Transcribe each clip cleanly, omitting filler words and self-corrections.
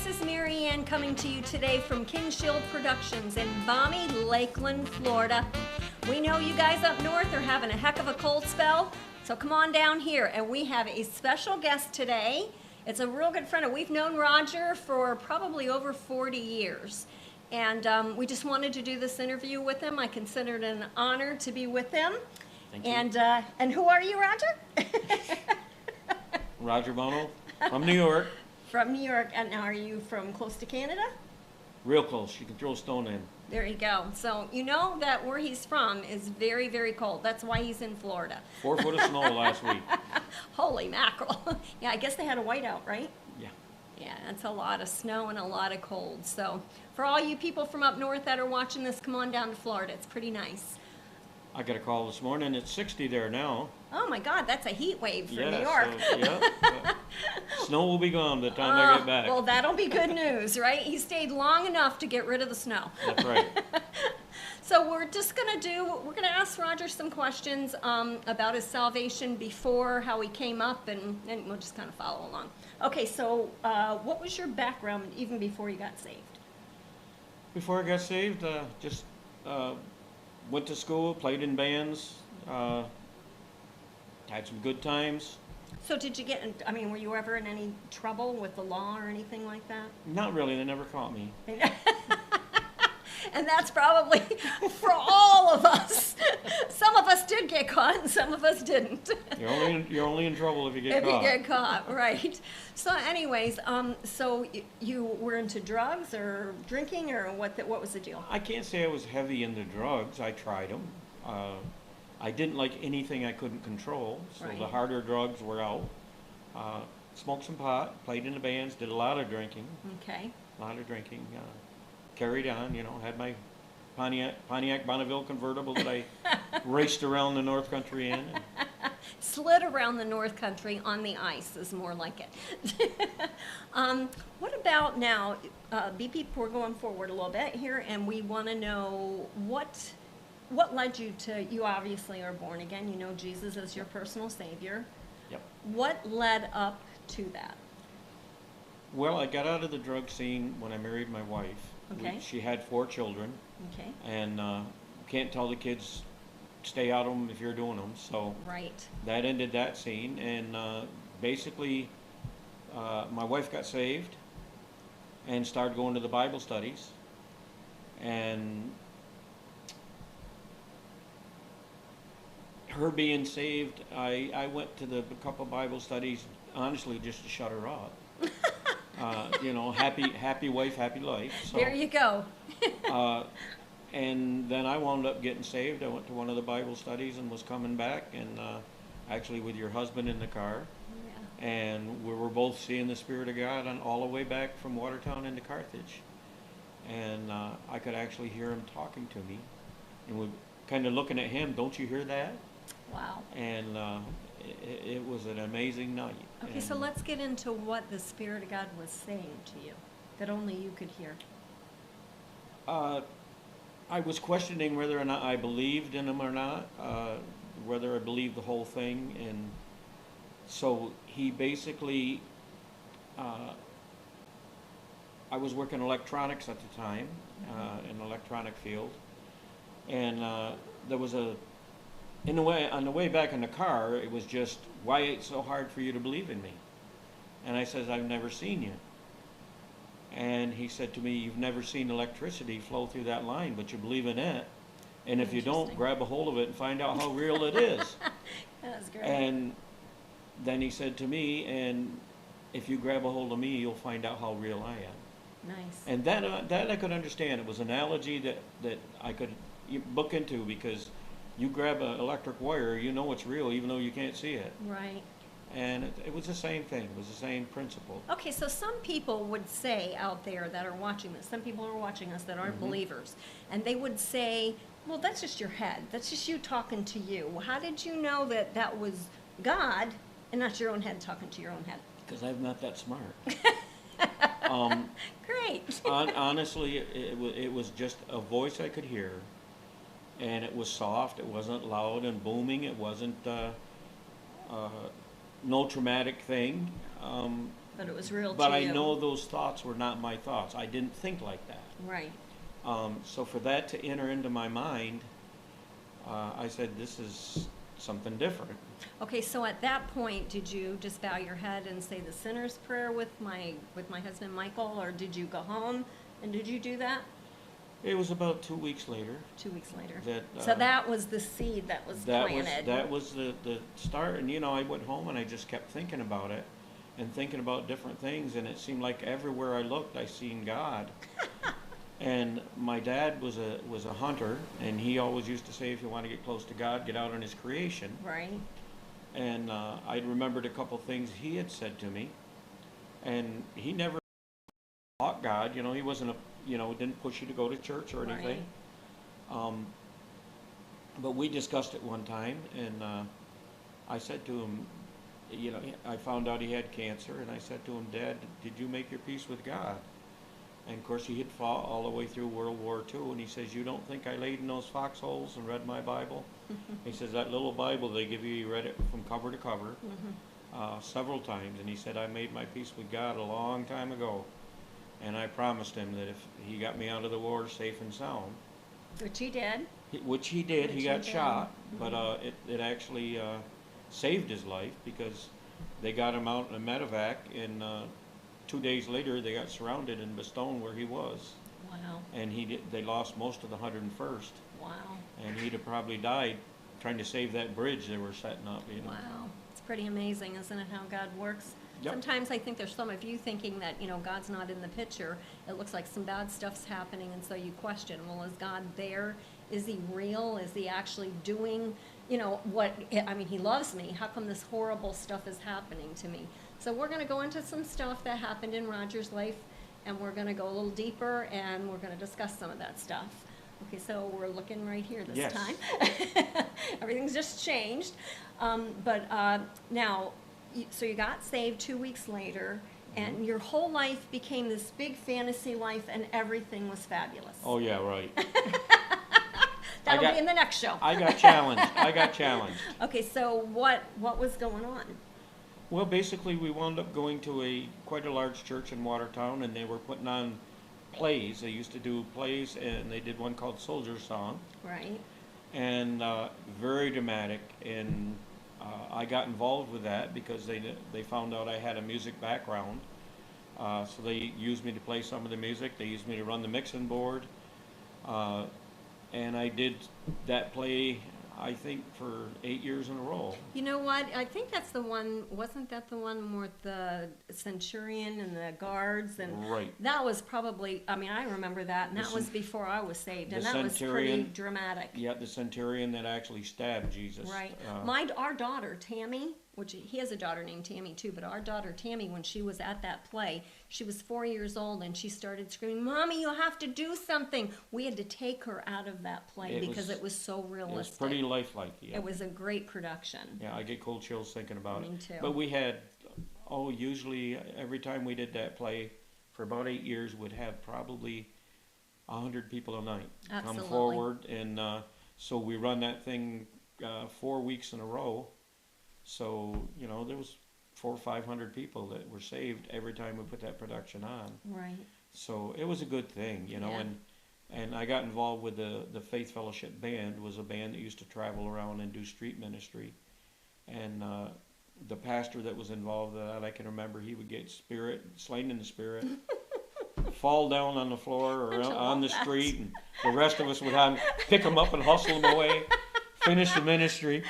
this is Mary Ann coming to you today from King Shield Productions in balmy Lakeland, Florida. We know you guys up north are having a heck of a cold spell, so come on down here. And we have a special guest today. It's a real good friend. We've known Rodger for probably over 40 years. And we just wanted to do this interview with him. I consider it an honor to be with him. Thank you. And who are you, Rodger? RodgerMono from New York. From New York. And are you from close to Canada? Real close. You can throw a stone in. There you go. So you know that where he's from is very, very cold. That's why he's in Florida. 4 foot of snow last week. Holy mackerel. Yeah, I guess they had a whiteout, right? Yeah. Yeah, that's a lot of snow and a lot of cold. So for all you people from up north that are watching this, come on down to Florida. It's pretty nice. I got a call this morning. It's 60 there now. Oh my God, that's a heat wave for Yeah, New York. So, yeah. Snow will be gone by the time I get back. Well, that'll be good news, right? He stayed long enough to get rid of the snow. That's right. So we're gonna ask Rodger some questions about his salvation before, how he came up, and we'll just kind of follow along. Okay, so what was your background even before you got saved? Before I got saved, just went to school, played in bands, had some good times. So did you were you ever in any trouble with the law or anything like that? Not really. They never caught me. And that's probably for all of us. Some of us did get caught and some of us didn't. You're only in trouble if you get caught. If you get caught, right. So anyways, so you were into drugs or drinking, or what was the deal? I can't say I was heavy into drugs. I tried them. I didn't like anything I couldn't control, so Right. the harder drugs were out. Smoked some pot, played in the bands, did a lot of drinking. Okay. Carried on, had my Pontiac Bonneville convertible that I raced around the North Country in. Slid around the North Country on the ice is more like it. What about now, BP, we're going forward a little bit here, and we want to know what led you to, you obviously are born again, you know Jesus as your personal Savior. Yep. What led up to that? Well, I got out of the drug scene when I married my wife. Okay. She had 4 children. Okay. And can't tell the kids stay out of them if you're doing them. So Right. that ended that scene. And basically, my wife got saved and started going to the Bible studies. And her being saved, I went to a couple Bible studies, honestly, just to shut her up. Happy wife, happy life. So, There you go. and then I wound up getting saved. I went to one of the Bible studies and was coming back, and actually with your husband in the car. Yeah. And we were both seeing the Spirit of God on all the way back from Watertown into Carthage. And I could actually hear him talking to me. And we kind of looking at him, don't you hear that? Wow. And it was an amazing night. Okay, so let's get into what the Spirit of God was saying to you that only you could hear. I was questioning whether or not I believed in him or not, whether I believed the whole thing. And so he basically, I was working electronics at the time, in the electronic field. And there was on the way back in the car, it was just, why it's so hard for you to believe in me? And I says, I've never seen you. And he said to me, you've never seen electricity flow through that line, but you believe in it. And if you don't, grab a hold of it and find out how real it is. That's great. And then he said to me, and if you grab a hold of me, you'll find out how real I am. Nice. And that I could understand. It was an analogy that I could book into, because you grab an electric wire, you know it's real even though you can't see it. Right. And it was the same thing. It was the same principle. Okay, so some people would say out there that are watching this, some people are watching us that aren't believers, and they would say, well, that's just your head. That's just you talking to you. Well, how did you know that that was God and not your own head talking to your own head? Because I'm not that smart. Great. Honestly, it was just a voice I could hear. And it was soft. It wasn't loud and booming. It wasn't no traumatic thing. But it was real But to I you. know those thoughts were not my thoughts. I didn't think like that. Right. So for that to enter into my mind, I said, this is something different. Okay, so at that point, did you just bow your head and say the sinner's prayer with my husband Michael, or did you go home and did you do that? It was about 2 weeks later. 2 weeks later. That, So that was the seed that was planted. That was the start. And, you know, I went home and I just kept thinking about it and thinking about different things. And it seemed like everywhere I looked, I seen God. And my dad was a hunter, and he always used to say, if you want to get close to God, get out in his creation. Right. And I remembered a couple things he had said to me. And he never taught God. You know, he wasn't didn't push you to go to church or anything. Right. But we discussed it one time, and I said to him, you know, I found out he had cancer, and I said to him, Dad, did you make your peace with God? And of course, he had fought all the way through World War II, and he says, you don't think I laid in those foxholes and read my Bible? He says, that little Bible they give you read it from cover to cover several times, and he said, I made my peace with God a long time ago, and I promised him that if he got me out of the war safe and sound. Which he did. Which he did. He got shot, but it actually saved his life, because they got him out in a medevac, and 2 days later they got surrounded in Bastogne where he was. Wow. And they lost most of the 101st. Wow. And he'd have probably died trying to save that bridge they were setting up. You know? Wow. It's pretty amazing, isn't it, how God works? Yep. Sometimes I think there's some of you thinking that, you know, God's not in the picture. It looks like some bad stuff's happening, and so you question, well, is God there? Is he real? Is he actually doing, you know, he loves me. How come this horrible stuff is happening to me? So we're going to go into some stuff that happened in Rodger's life, and we're going to go a little deeper, and we're going to discuss some of that stuff. Okay, so we're looking right here this time. Everything's just changed. Now, so you got saved 2 weeks later, and your whole life became this big fantasy life, and everything was fabulous. Oh, yeah, right. That'll be in the next show. I got challenged. Okay, so what was going on? Well, basically, we wound up going to quite a large church in Watertown, and they were putting on plays. They used to do plays, and they did one called Soldier's Song. Right. And very dramatic, and I got involved with that because they found out I had a music background. So they used me to play some of the music. They used me to run the mixing board. And I did that play, I think, for 8 years in a row. You know what? I think that's the one, wasn't that the one with the centurion and the guards? And right. That was probably, I remember that, and that was before I was saved, and that was pretty dramatic. Yeah, the centurion that actually stabbed Jesus. Right. Our daughter, Tammy, which he has a daughter named Tammy too, but our daughter Tammy, when she was at that play, she was 4 years old, and she started screaming, Mommy, you have to do something. We had to take her out of that play because it was so realistic. It was pretty lifelike. Yeah. It was a great production. Yeah, I get cold chills thinking about it. Me too. But we had, usually every time we did that play, for about 8 years, we'd have probably 100 people a night come forward. And so we run that thing 4 weeks in a row. So, you know, there was 400 or 500 people that were saved every time we put that production on. Right. So it was a good thing, you know, and I got involved with the Faith Fellowship Band. Was a band that used to travel around and do street ministry. And the pastor that was involved with that, I can remember he would get slain in the spirit, fall down on the floor or on the street, and the rest of us would have pick him up and hustle him away, finish the ministry.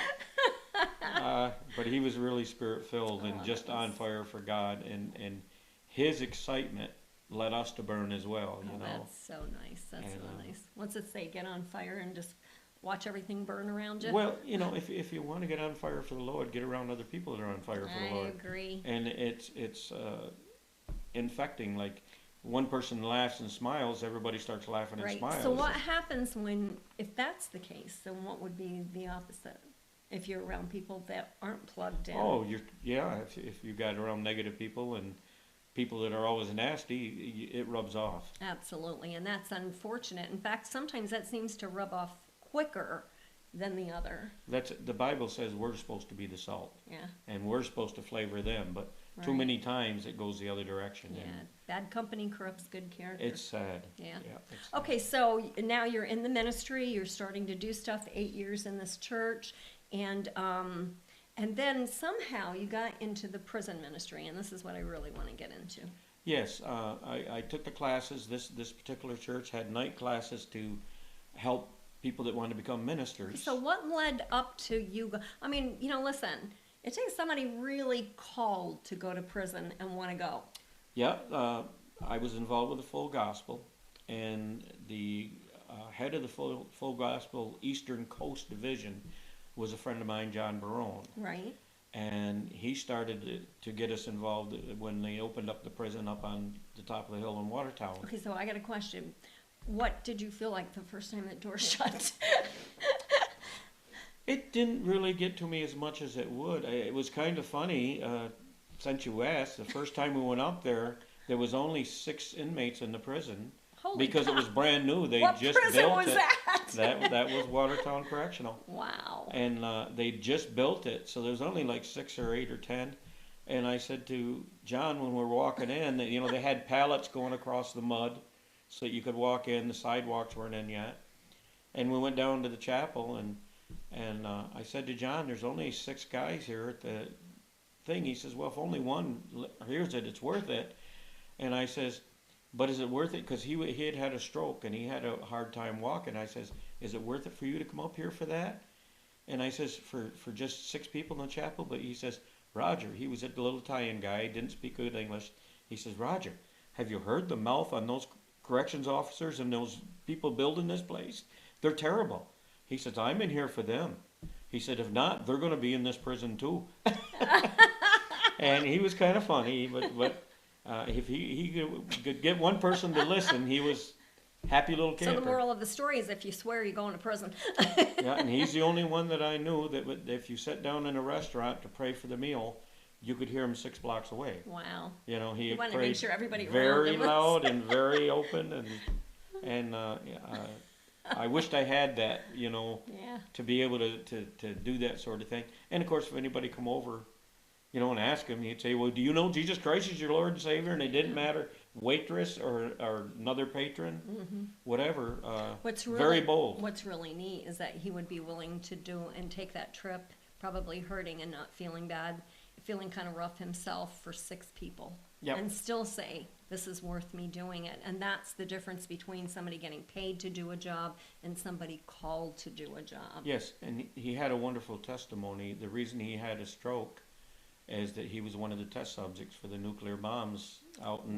But he was really spirit-filled and just on fire for God, and his excitement led us to burn as well, you know. That's so nice. That's so nice. What's it say? Get on fire and just watch everything burn around you? Well, you know, if you want to get on fire for the Lord, get around other people that are on fire for the Lord. I agree. And it's infecting. Like, one person laughs and smiles, everybody starts laughing and smiles. So what happens if that's the case? Then what would be the opposite? If you're around people that aren't plugged in. Oh, if you got around negative people and people that are always nasty, it rubs off. Absolutely, and that's unfortunate. In fact, sometimes that seems to rub off quicker than the other. That's the Bible says we're supposed to be the salt, Yeah. and we're supposed to flavor them. But too Right. many times it goes the other direction. Yeah. And Bad company corrupts good character. it's sad. Yeah. It's sad. Okay, so now you're in the ministry. You're starting to do stuff. 8 years in this church, and then somehow you got into the prison ministry, and this is what I really want to get into. Yes, I took the classes. This particular church had night classes to help people that wanted to become ministers. So what led up to you? I mean, listen, it takes somebody really called to go to prison and want to go. Yeah, I was involved with the Full Gospel, and the head of the Full Gospel Eastern Coast Division was a friend of mine, John Barone. Right. And he started to get us involved when they opened up the prison up on the top of the hill in Watertown. Okay, so I got a question. What did you feel like the first time that door shut? It didn't really get to me as much as it would. It was kind of funny, since you asked, the first time we went up there was only 6 inmates in the prison. Holy because cow. it was brand new. They What just prison built was it. that? That was Watertown Correctional. Wow. And they just built it, so there's only like 6 or 8 or 10. And I said to John when we were walking in, that they had pallets going across the mud, so that you could walk in. The sidewalks weren't in yet. And we went down to the chapel, and I said to John, "There's only 6 guys here at the thing." He says, "Well, if only one hears it, it's worth it." And I says, "But is it worth it?" Because he had a stroke and he had a hard time walking. I says, "Is it worth it for you to come up here for that?" And I says, for just 6 people in the chapel? But he says, "Rodger," he was a little Italian guy, didn't speak good English. He says, "Rodger, have you heard the mouth on those corrections officers and those people building this place? They're terrible." He says, "I'm in here for them." He said, "If not, they're going to be in this prison too." And he was kind of funny, but if he could get one person to listen, he was happy little camper. So the moral of the story is if you swear, you're going to prison. Yeah, and he's the only one that I knew that if you sat down in a restaurant to pray for the meal, you could hear him 6 blocks away. Wow. He wanted to prayed make sure everybody very around him was- loud and very open, and I wished I had that, Yeah. to be able to do that sort of thing. And of course, if anybody come over, and ask him, he'd say, "Well, do you know Jesus Christ is your Lord and Savior?" And it didn't matter, waitress or another patron, whatever. Very bold. What's really neat is that he would be willing to do and take that trip, probably hurting and not feeling bad, feeling kind of rough himself for 6 people. Yep. And still say, this is worth me doing it. And that's the difference between somebody getting paid to do a job and somebody called to do a job. Yes, and he had a wonderful testimony. The reason he had a stroke is that he was one of the test subjects for the nuclear bombs out in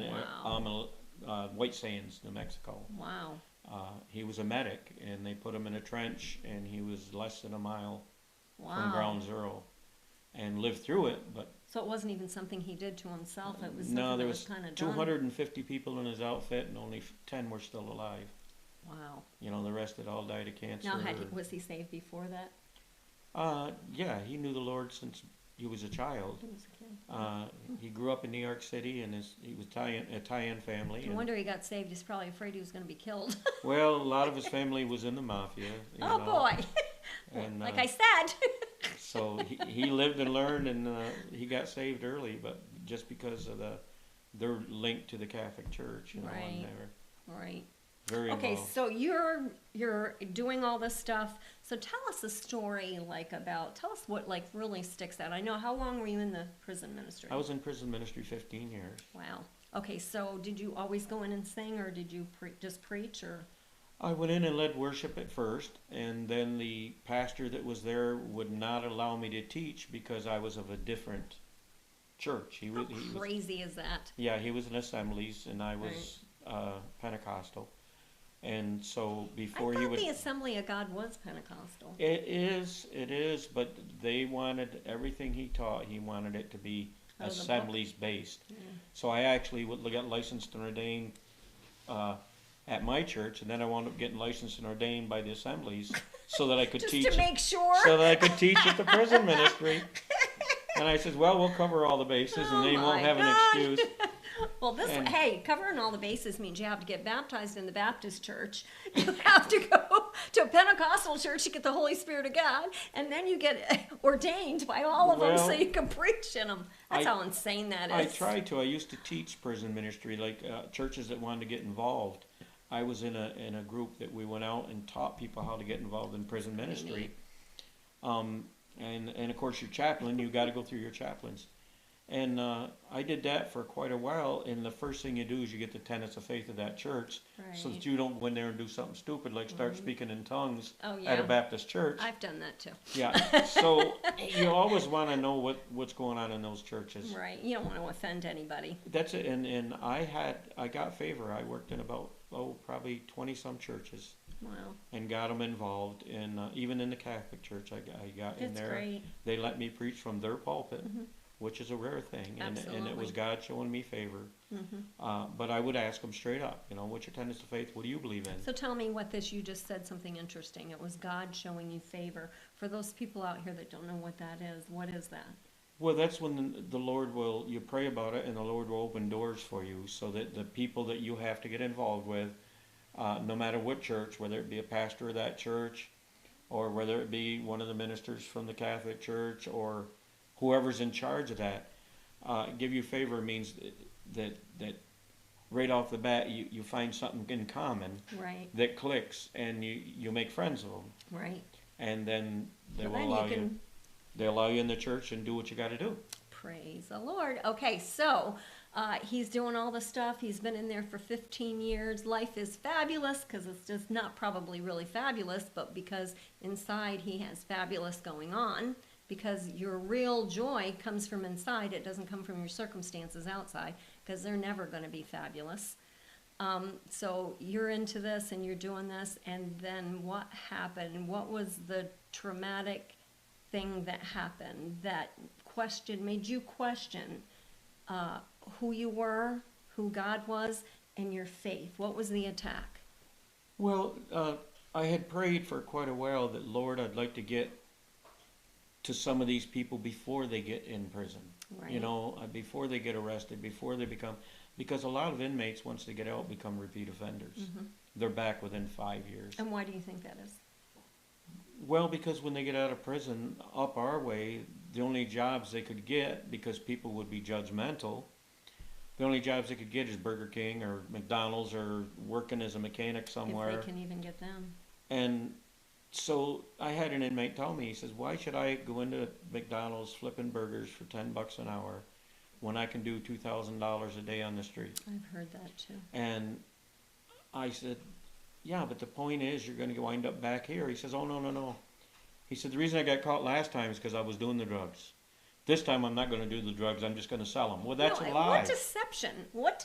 White Sands, New Mexico. Wow. He was a medic, and they put him in a trench, and he was less than a mile Wow. from ground zero, and lived through it. But So it wasn't even something he did to himself. It was something no, there that was kind of done. 250 people in his outfit, and only 10 were still alive. Wow. The rest had all died of cancer. Now, was he saved before that? Yeah, he knew the Lord since he was a child. He was a kid. He grew up in New York City, and he was Italian family. No wonder he got saved. He's probably afraid he was going to be killed. Well, a lot of his family was in the mafia. Oh, boy. And, like I said. So he lived and learned, and he got saved early, but just because of their link to the Catholic Church, Right. and they were Right. very Okay, involved. so you're doing all this stuff. So tell us a story tell us what really sticks out. I know, how long were you in the prison ministry? I was in prison ministry 15 years. Wow. Okay, so did you always go in and sing, or did you just preach, or? I went in and led worship at first, and then the pastor that was there would not allow me to teach because I was of a different church. How crazy is that? Yeah, he was in Assemblies, and I was Pentecostal. And so before I he thought would... the Assembly of God was Pentecostal. It is, but they wanted everything he taught, he wanted it to be Oh, the book. Assemblies based. Yeah. So I actually got licensed and ordained at my church, and then I wound up getting licensed and ordained by the Assemblies so that I could Just teach. to make sure. So that I could teach at the prison ministry. And I said, well, we'll cover all the bases, and then you won't have an excuse. Well, And- covering all the bases means you have to get baptized in the Baptist church. You have to go to a Pentecostal church, you get the Holy Spirit of God, and then you get ordained by all of them so you can preach in them. That's how insane that is. I tried to. I used to teach prison ministry, like churches that wanted to get involved. I was in a group that we went out and taught people how to get involved in prison ministry. And of course, your chaplain, you got to go through your chaplains. And I did that for quite a while, and the first thing you do is you get the tenets of faith of that church, so that you don't go in there and do something stupid like start speaking in tongues at a Baptist church. I've done that too. Yeah, so you always want to know what's going on in those churches. Right, you don't want to offend anybody. That's it, and I got favor. I worked in about, probably 20-some churches. Wow. And got them involved, and even in the Catholic Church, I got in there. Great. They let me preach from their pulpit. Which is a rare thing, and it was God showing me favor. But I would ask them straight up, what's your tenets of faith? What do you believe in? So tell me you just said something interesting. It was God showing you favor. For those people out here that don't know what that is, what is that? Well, that's when the Lord you pray about it, and the Lord will open doors for you, so that the people that you have to get involved with, no matter what church, whether it be a pastor of that church, or whether it be one of the ministers from the Catholic Church, or whoever's in charge of that, give you favor means that right off the bat you find something in common that clicks, and you make friends with them. Right. And then they allow you in the church and do what you got to do. Praise the Lord. Okay, so he's doing all the stuff. He's been in there for 15 years. Life is fabulous, because it's just not probably really fabulous, but because inside he has fabulous going on. Because your real joy comes from inside. It doesn't come from your circumstances outside, because they're never going to be fabulous. So you're into this and you're doing this, and then what happened? What was the traumatic thing that happened that made you question who you were, who God was, and your faith? What was the attack? Well, I had prayed for quite a while that, Lord, I'd like to get to some of these people before they get in prison. Right. Before they get arrested, before they because a lot of inmates, once they get out, become repeat offenders. They're back within 5 years. And why do you think that is? Well, because when they get out of prison, up our way, the only jobs they could get, because people would be judgmental, the only jobs they could get is Burger King or McDonald's, or working as a mechanic somewhere. If they can even get them. And so I had an inmate tell me, he says, why should I go into McDonald's flipping burgers for $10 an hour when I can do $2,000 a day on the street? I've heard that too. And I said, yeah, but the point is you're going to wind up back here. He says, oh, no. He said, the reason I got caught last time is because I was doing the drugs. This time I'm not going to do the drugs, I'm just going to sell them. Well, that's a lie. What deception? What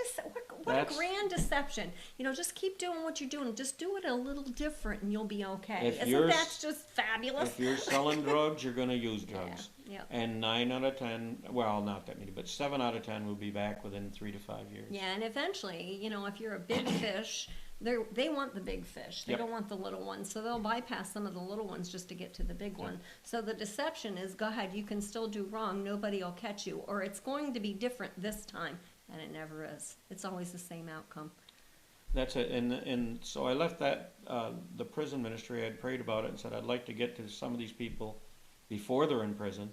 a grand deception. Just keep doing what you're doing. Just do it a little different and you'll be okay. Isn't that just fabulous? If you're selling drugs, you're going to use drugs. Yeah. And 9 out of 10, well, not that many, but 7 out of 10 will be back within 3 to 5 years. Yeah, and eventually, if you're a big fish, they want the big fish. They don't want the little ones, so they'll bypass some of the little ones just to get to the big one. So the deception is, go ahead, you can still do wrong, nobody will catch you, or it's going to be different this time, and it never is. It's always the same outcome. That's it, and so I left that, the prison ministry. I'd prayed about it and said I'd like to get to some of these people before they're in prison.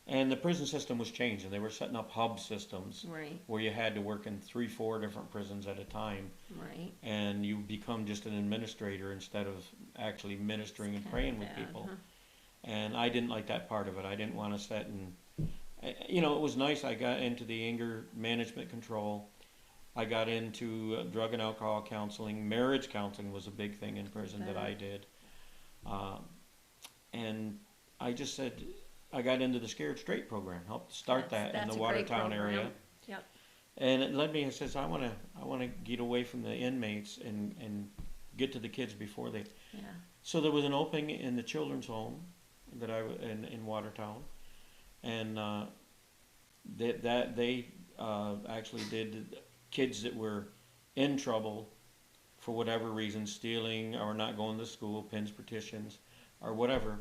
And the prison system was changing. They were setting up hub systems where you had to work in 3-4 different prisons at a time. Right. And you become just an administrator instead of actually ministering and praying with people. And I didn't like that part of it. I didn't want to sit and, it was nice. I got into the anger management control. I got into drug and alcohol counseling. Marriage counseling was a big thing in prison that I did. And I just said, I got into the Scared Straight program, helped start that in the Watertown area. Yep. And it led me, it says, I want to get away from the inmates and get to the kids before they. Yeah. So there was an opening in the children's home that in Watertown, and they actually did kids that were in trouble for whatever reason, stealing or not going to school, pins, petitions, or whatever.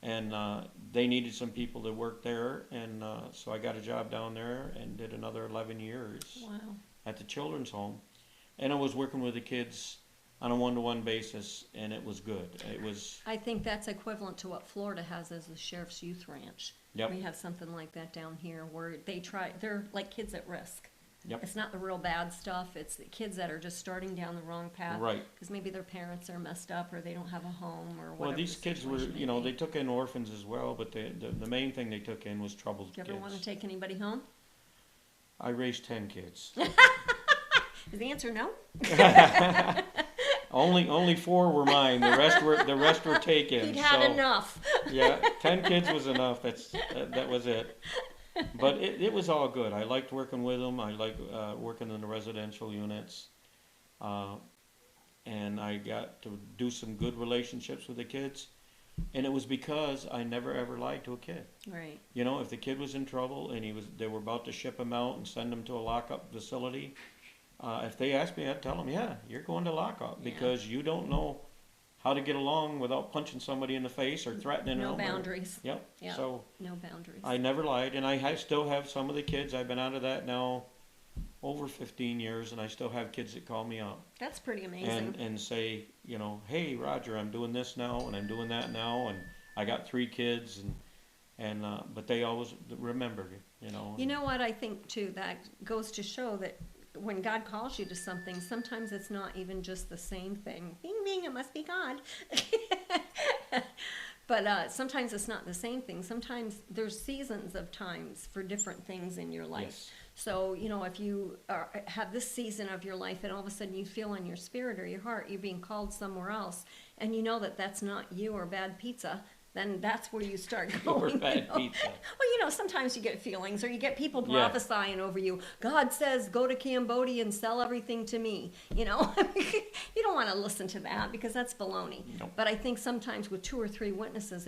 And they needed some people to work there, and so I got a job down there and did another 11 years at the children's home. And I was working with the kids on a one-to-one basis, and it was good. It was, I think that's equivalent to what Florida has as the Sheriff's Youth Ranch. Yep. We have something like that down here where they're like kids at risk. Yep. It's not the real bad stuff. It's the kids that are just starting down the wrong path. Right. Because maybe their parents are messed up or they don't have a home or whatever. well, these the kids were, situation you may know, be. they took in orphans as well, but the main thing they took in was troubled Do you ever kids. want to take anybody home? I raised 10 kids. Is the answer no? Only 4 were mine. The rest were taken. He'd had so, enough. Yeah, 10 kids was enough. That was it. But it was all good. I liked working with them. I liked working in the residential units. And I got to do some good relationships with the kids. And it was because I never ever lied to a kid. Right. You know, if the kid was in trouble and they were about to ship him out and send him to a lockup facility, if they asked me, I'd tell them, yeah, you're going to lockup Yeah. because you don't know how to get along without punching somebody in the face or threatening them. No boundaries. Yep. Yeah. So No boundaries. I never lied, and I still have some of the kids. I've been out of that now over 15 years, and I still have kids that call me up That's pretty amazing. and say, you know, hey, Rodger, I'm doing this now, and I'm doing that now, and I got 3 kids, but they always remembered, you know. You know what I think too, that goes to show that when God calls you to something, sometimes it's not even just the same thing. Bing, bing, it must be God. But sometimes it's not the same thing. Sometimes there's seasons of times for different things in your life. Yes. So, you know, if you have this season of your life and all of a sudden you feel in your spirit or your heart you're being called somewhere else, and you know that that's not you or bad pizza, then that's where you start Or going. bad you know? pizza. Well, you know, sometimes you get feelings or you get people Yeah. prophesying over you. God says, go to Cambodia and sell everything to me. You know, you don't want to listen to that because that's baloney. Nope. But I think sometimes with 2 or 3 witnesses,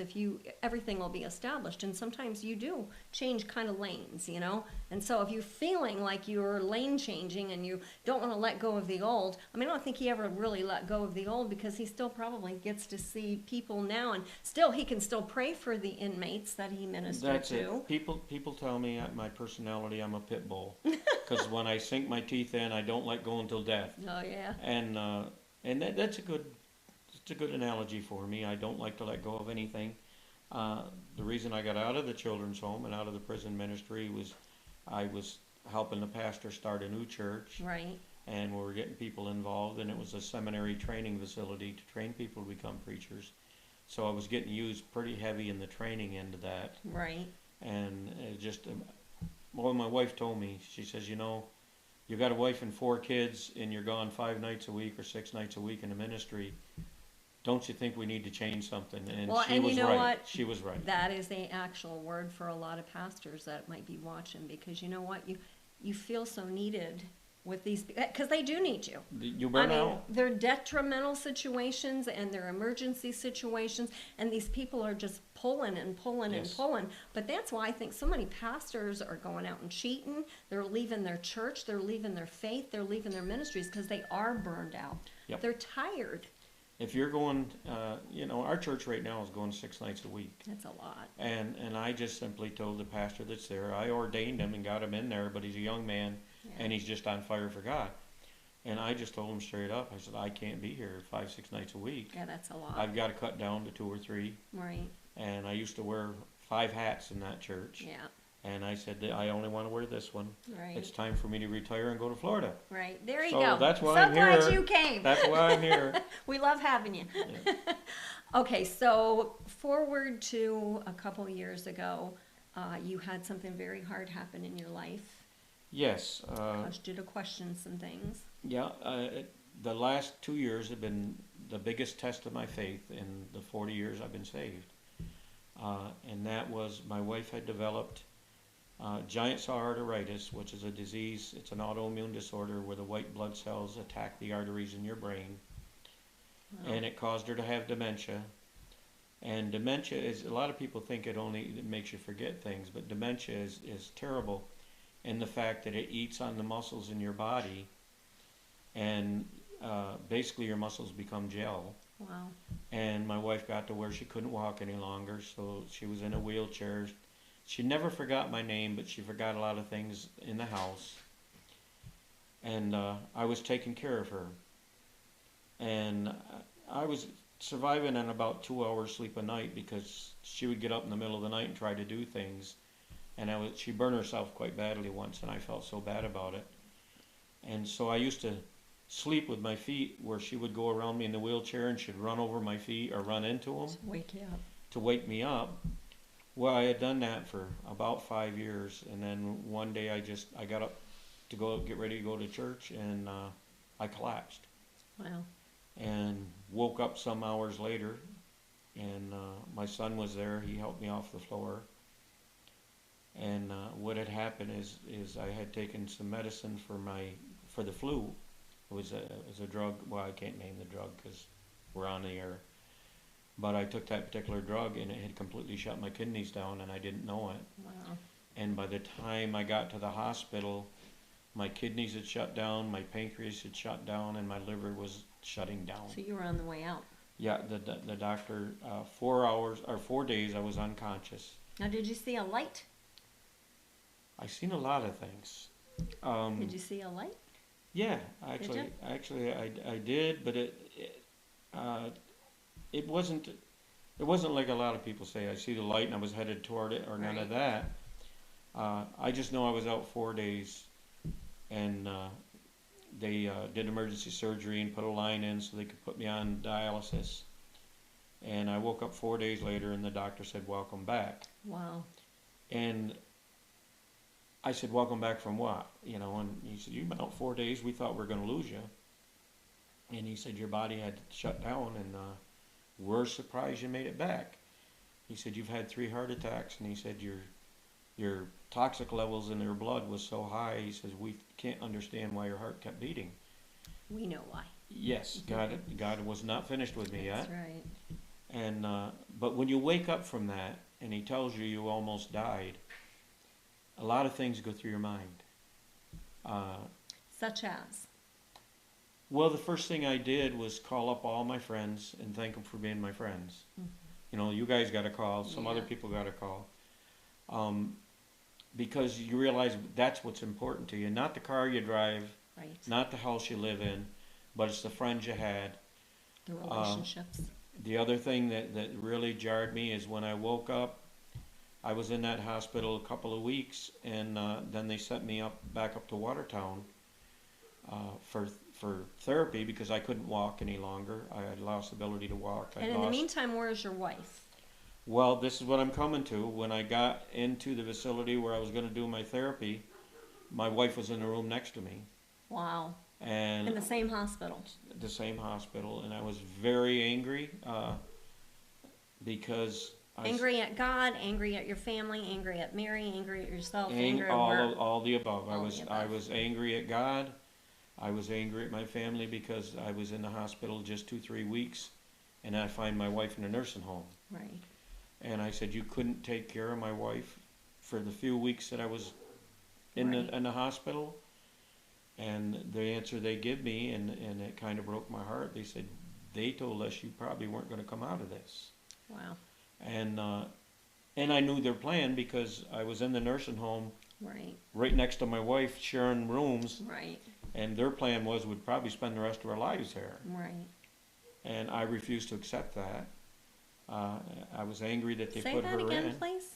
everything will be established. And sometimes you do change kind of lanes, you know. And so if you're feeling like you're lane changing and you don't want to let go of the old, I mean, I don't think he ever really let go of the old because he still probably gets to see people now, and still he can still pray for the inmates that he ministered That's to. it. People tell me my personality, I'm a pit bull, because when I sink my teeth in, I don't let go until death. Oh yeah. And that's a good analogy for me. I don't like to let go of anything. The reason I got out of the children's home and out of the prison ministry was I was helping the pastor start a new church, Right. and we were getting people involved, and it was a seminary training facility to train people to become preachers. So I was getting used pretty heavy in the training end of that. Right. And it just, well, my wife told me, she says, you know, you got a wife and 4 kids and you're gone 5 nights a week or 6 nights a week in the ministry. Don't you think we need to change something? And Well, she and was you know right. what? She was right. That is the actual word for a lot of pastors that might be watching, because you know what? You feel so needed with these, because they do need you. You I burn mean, out? they're detrimental situations and they're emergency situations, and these people are just pulling and pulling and Yes. pulling. But that's why I think so many pastors are going out and cheating. They're leaving their church, they're leaving their faith, they're leaving their ministries because they are burned out. Yep. They're tired. If you're going, you know, our church right now is going 6 nights a week. That's a lot. And I just simply told the pastor that's there, I ordained him and got him in there, but he's a young man Yeah. and he's just on fire for God. And I just told him straight up, I said, I can't be here 5, 6 nights a week. Yeah, that's a lot. I've got to cut down to 2 or 3. Right. And I used to wear 5 hats in that church. Yeah. And I said, I only want to wear this one. Right. It's time for me to retire and go to Florida. Right. There you So go. that's why so I'm glad here. you came. That's why I'm here. We love having you. Yeah. Okay, so forward to a couple years ago, you had something very hard happen in your life. Yes. Caused you to question some things. Yeah. The last 2 years have been the biggest test of my faith in the 40 years I've been saved. And that was my wife had developed giant cell arteritis, which is a disease. It's an autoimmune disorder where the white blood cells attack the arteries in your brain. Wow. And it caused her to have dementia. And dementia is, a lot of people think it makes you forget things, but dementia is terrible in the fact that it eats on the muscles in your body, and basically your muscles become gel. Wow. And my wife got to where she couldn't walk any longer, so she was in a wheelchair. She never forgot my name, but she forgot a lot of things in the house. And I was taking care of her. and I was surviving on about 2 hours sleep a night because she would get up in the middle of the night and try to do things, and she burned herself quite badly once, and I felt so bad about it. And so I used to sleep with my feet where she would go around me in the wheelchair and she'd run over my feet or run into them To wake you up. to wake me up. Well, I had done that for about 5 years, and then one day I got up to go get ready to go to church, and I collapsed Wow. and woke up some hours later, and my son was there. He helped me off the floor. And what had happened is I had taken some medicine for the flu. It was a drug. Well, I can't name the drug because we're on the air. But I took that particular drug, and it had completely shut my kidneys down, and I didn't know it. Wow. And by the time I got to the hospital, my kidneys had shut down, my pancreas had shut down, and my liver was shutting down. So you were on the way out. Yeah, the doctor, 4 days I was unconscious. Now, did you see a light? I seen a lot of things. Did you see a light? Yeah, Did you? actually I did, but it wasn't like a lot of people say. I see the light and I was headed toward it, or none of that. I just know I was out 4 days, and they did emergency surgery and put a line in so they could put me on dialysis. And I woke up 4 days later, and the doctor said, "Welcome back." Wow. And I said, "Welcome back from what?" And he said, "You've been out 4 days. We thought we were going to lose you." And he said, "Your body had shut down, and we're surprised you made it back." He said, "You've had 3 heart attacks," and he said, your toxic levels in your blood was so high. He says, "We can't understand why your heart kept beating." We know why. Yes, God was not finished with me yet. That's right. And but when you wake up from that, and he tells you you almost died, a lot of things go through your mind. Such as? Well, the first thing I did was call up all my friends and thank them for being my friends. Mm-hmm. You guys got a call, some other people got a call. Because you realize that's what's important to you. Not the car you drive, Right. not the house you live in, but it's the friends you had. The relationships. The other thing that really jarred me is when I woke up, I was in that hospital a couple of weeks, and then they sent me back up to Watertown for therapy because I couldn't walk any longer. I had lost the ability to walk. And in the meantime, where's your wife? Well, this is what I'm coming to. When I got into the facility where I was going to do my therapy, my wife was in the room next to me. Wow. And In the same hospital. The same hospital, and I was very angry because Angry at God, angry at your family, angry at Mary, angry at yourself, angry at all the above. All the I above. was angry at God. I was angry at my family because I was in the hospital just 2-3 weeks, and I find my wife in a nursing home. Right. And I said, "You couldn't take care of my wife for the few weeks that I was in the hospital?" And the answer they give me, and it kind of broke my heart. They said, "They told us you probably weren't going to come out of this." Wow. And I knew their plan because I was in the nursing home Right. next to my wife, sharing rooms, Right. and their plan was we'd probably spend the rest of our lives there. Right. And I refused to accept that. I was angry that they Say put that her again, in. please.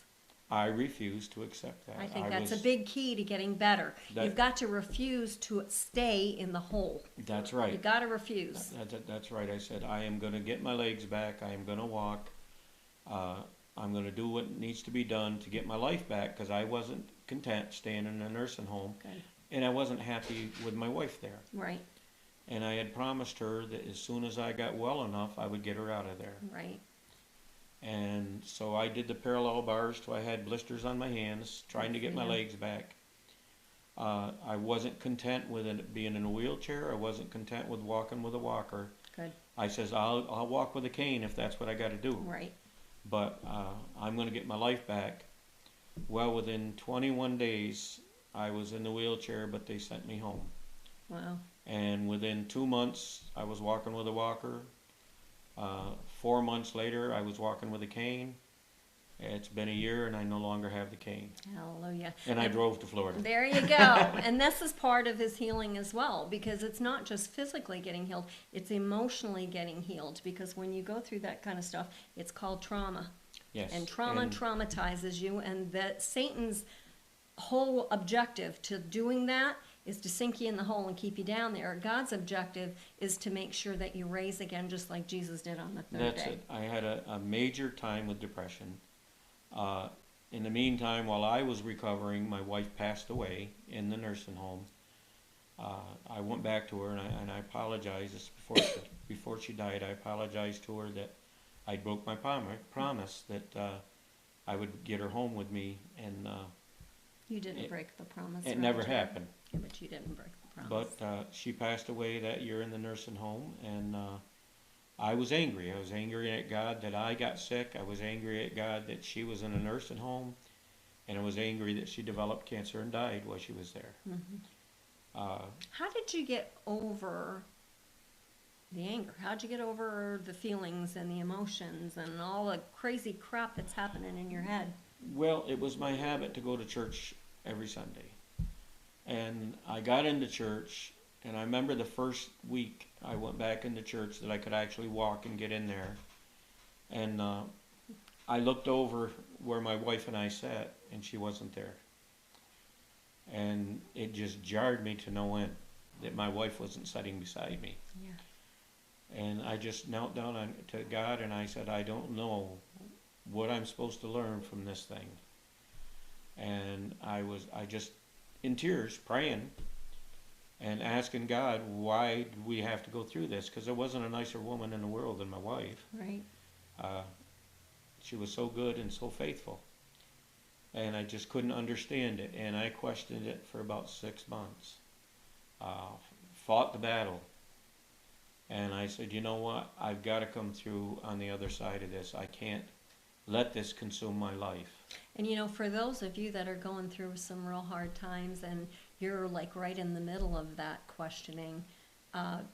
I refused to accept that. I think that's a big key to getting better. You've got to refuse to stay in the hole. That's right. You've got to refuse. That's right. I said, I am going to get my legs back. I am going to walk. I'm going to do what needs to be done to get my life back because I wasn't content staying in a nursing home. Good. And I wasn't happy with my wife there. Right. And I had promised her that as soon as I got well enough, I would get her out of there. Right. And so I did the parallel bars till I had blisters on my hands, trying to get my legs back. I wasn't content with being in a wheelchair. I wasn't content with walking with a walker. Good. I says, I'll walk with a cane if that's what I got to do. Right. But I'm going to get my life back. Well, within 21 days, I was in the wheelchair, but they sent me home. Wow. And within 2 months, I was walking with a walker. 4 months later, I was walking with a cane. It's been a year, and I no longer have the cane. Hallelujah. And I drove to Florida. There you go. And this is part of his healing as well, because it's not just physically getting healed, it's emotionally getting healed. Because when you go through that kind of stuff, it's called trauma. Yes. And trauma traumatizes you, and that Satan's whole objective to doing that is to sink you in the hole and keep you down there. God's objective is to make sure that you raise again, just like Jesus did on the third day. That's it. I had a major time with depression. In the meantime, while I was recovering, my wife passed away in the nursing home. I went back to her and I apologized. This before she died. I apologized to her that I broke my promise that I would get her home with me, and You didn't break the promise. it never Roger. happened. Yeah, but you didn't break the promise. But she passed away that year in the nursing home, and I was angry. I was angry at God that I got sick. I was angry at God that she was in a nursing home, and I was angry that she developed cancer and died while she was there. How did you get over the anger? How'd you get over the feelings and the emotions and all the crazy crap that's happening in your head? Well, it was my habit to go to church every Sunday. And I got into church, and I remember the first week I went back into church that I could actually walk and get in there. And I looked over where my wife and I sat, and she wasn't there. And it just jarred me to no end that my wife wasn't sitting beside me. Yeah. And I just knelt down to God, and I said, I don't know what I'm supposed to learn from this thing. And I just in tears praying and asking God, why do we have to go through this? Because there wasn't a nicer woman in the world than my wife. Right. She was so good and so faithful. And I just couldn't understand it. And I questioned it for about 6 months. Fought the battle. And I said, you know what? I've got to come through on the other side of this. I can't let this consume my life. And you know, for those of you that are going through some real hard times and you're like right in the middle of that questioning, I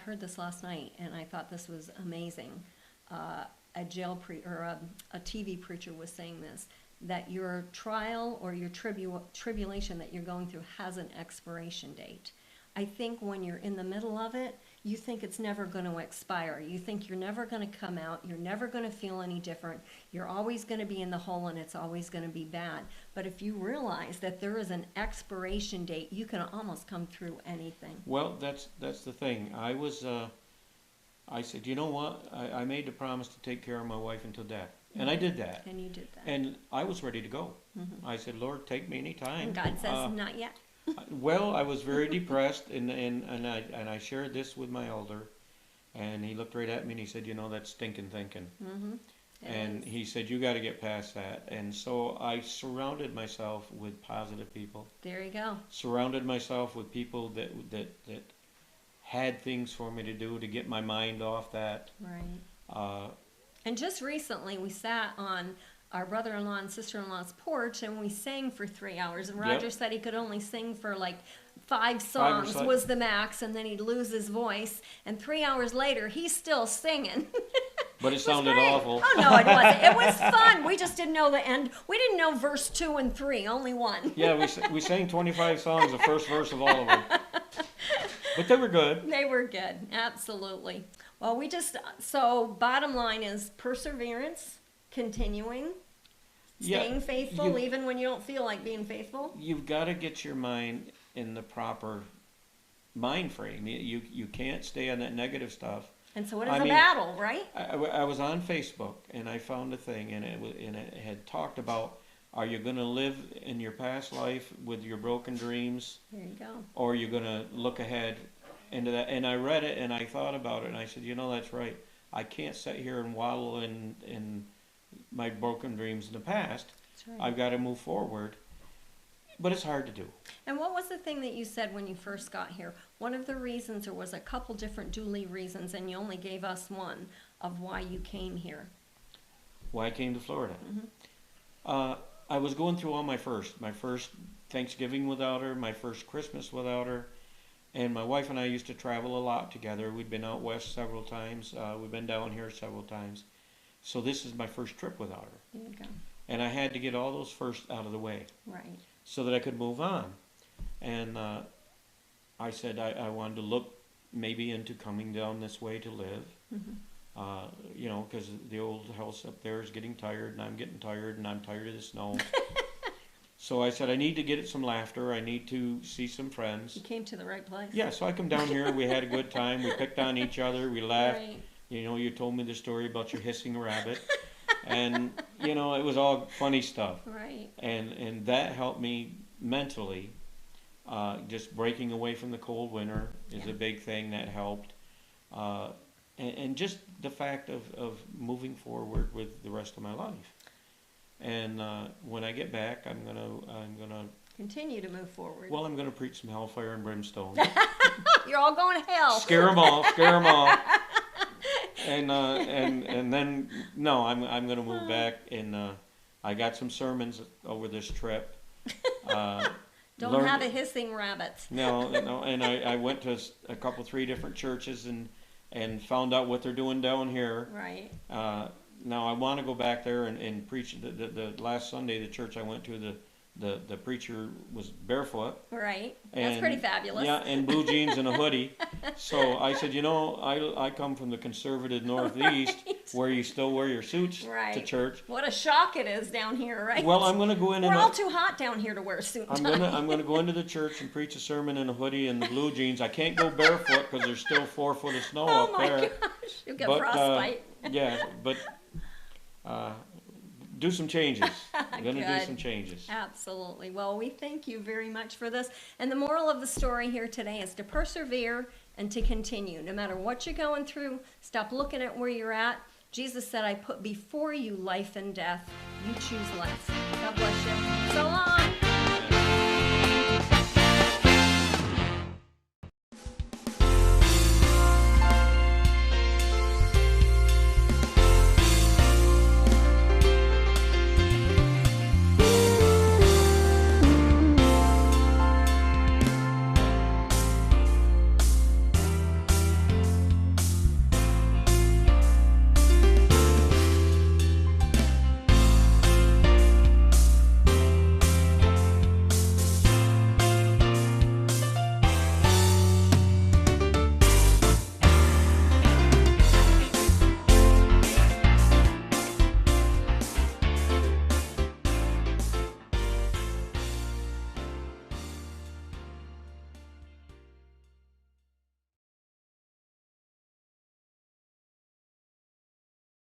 heard this last night and I thought this was amazing. A TV preacher was saying this, that your trial or your tribulation that you're going through has an expiration date. I think when you're in the middle of it, you think it's never going to expire. You think you're never going to come out. You're never going to feel any different. You're always going to be in the hole and it's always going to be bad. But if you realize that there is an expiration date, you can almost come through anything. Well, that's the thing. I said, you know what? I made the promise to take care of my wife until death. And I did that. And you did that. And I was ready to go. Mm-hmm. I said, Lord, take me anytime. And God says, not yet. Well, I was very depressed, and I shared this with my elder, and he looked right at me and he said, you know, that's stinking thinking. Mm-hmm. And he said, you got to get past that. And so I surrounded myself with positive people. There you go. Surrounded myself with people that had things for me to do to get my mind off that. Right. And just recently we sat on our brother-in-law and sister-in-law's porch and we sang for 3 hours. And Rodger said he could only sing for like 5 songs was the max, and then he'd lose his voice. And 3 hours later, he's still singing. But it sounded awful. Oh, no, it wasn't. It was fun. We just didn't know the end. We didn't know verse 2 and 3, only one. Yeah, we sang 25 songs, the first verse of all of them. But they were good. They were good, absolutely. Well, so bottom line is perseverance, continuing, staying faithful, even when you don't feel like being faithful. You've got to get your mind in the proper mind frame. You can't stay on that negative stuff. And so it is a battle, right? I was on Facebook and I found a thing, and it had talked about, are you going to live in your past life with your broken dreams? There you go. Or are you going to look ahead into that? And I read it and I thought about it and I said, you know, that's right. I can't sit here and wallow in my broken dreams in the past. That's right. I've got to move forward. But it's hard to do. And what was the thing that you said when you first got here? One of the reasons, there was a couple different dually reasons, and you only gave us one of why you came here. Why I came to Florida. Mm-hmm. I was going through all my first Thanksgiving without her, my first Christmas without her, and my wife and I used to travel a lot together. We'd been out west several times. We've been down here several times. So this is my first trip without her. There you go. And I had to get all those first out of the way Right. so that I could move on. And I said I wanted to look maybe into coming down this way to live. You know, because the old house up there is getting tired, and I'm getting tired, and I'm tired of the snow. So I said, I need to get some laughter. I need to see some friends. You came to the right place. Yeah, so I come down here. We had a good time. We picked on each other. We laughed. Right. You know, you told me the story about your hissing rabbit. And, you know, it was all funny stuff. Right. And that helped me mentally. Just breaking away from the cold winter is a big thing that helped. And just the fact of moving forward with the rest of my life. And when I get back, I'm gonna Continue to move forward. well, I'm gonna preach some hellfire and brimstone. You're all going to hell. Scare them all. And then no, I'm gonna move back, and I got some sermons over this trip. Don't have a hissing rabbit. No, and I went to a couple, 3 different churches and found out what they're doing down here. Right. Now I want to go back there and preach. The last Sunday, the church I went to, the preacher was barefoot. Right. That's pretty fabulous. Yeah, and blue jeans and a hoodie. So I said, you know, I come from the conservative Northeast, where you still wear your suits to church. What a shock it is down here, right? Well, I'm going to go in. We're all too hot down here to wear a suit. I'm gonna go into the church and preach a sermon in a hoodie and the blue jeans. I can't go barefoot because there's still 4 foot of snow up there. Oh my gosh, you'll get frostbite. Yeah, but do some changes. I'm gonna do some changes. Absolutely. Well, we thank you very much for this. And the moral of the story here today is to persevere and to continue. No matter what you're going through, stop looking at where you're at. Jesus said, I put before you life and death. You choose life. God bless you. So long.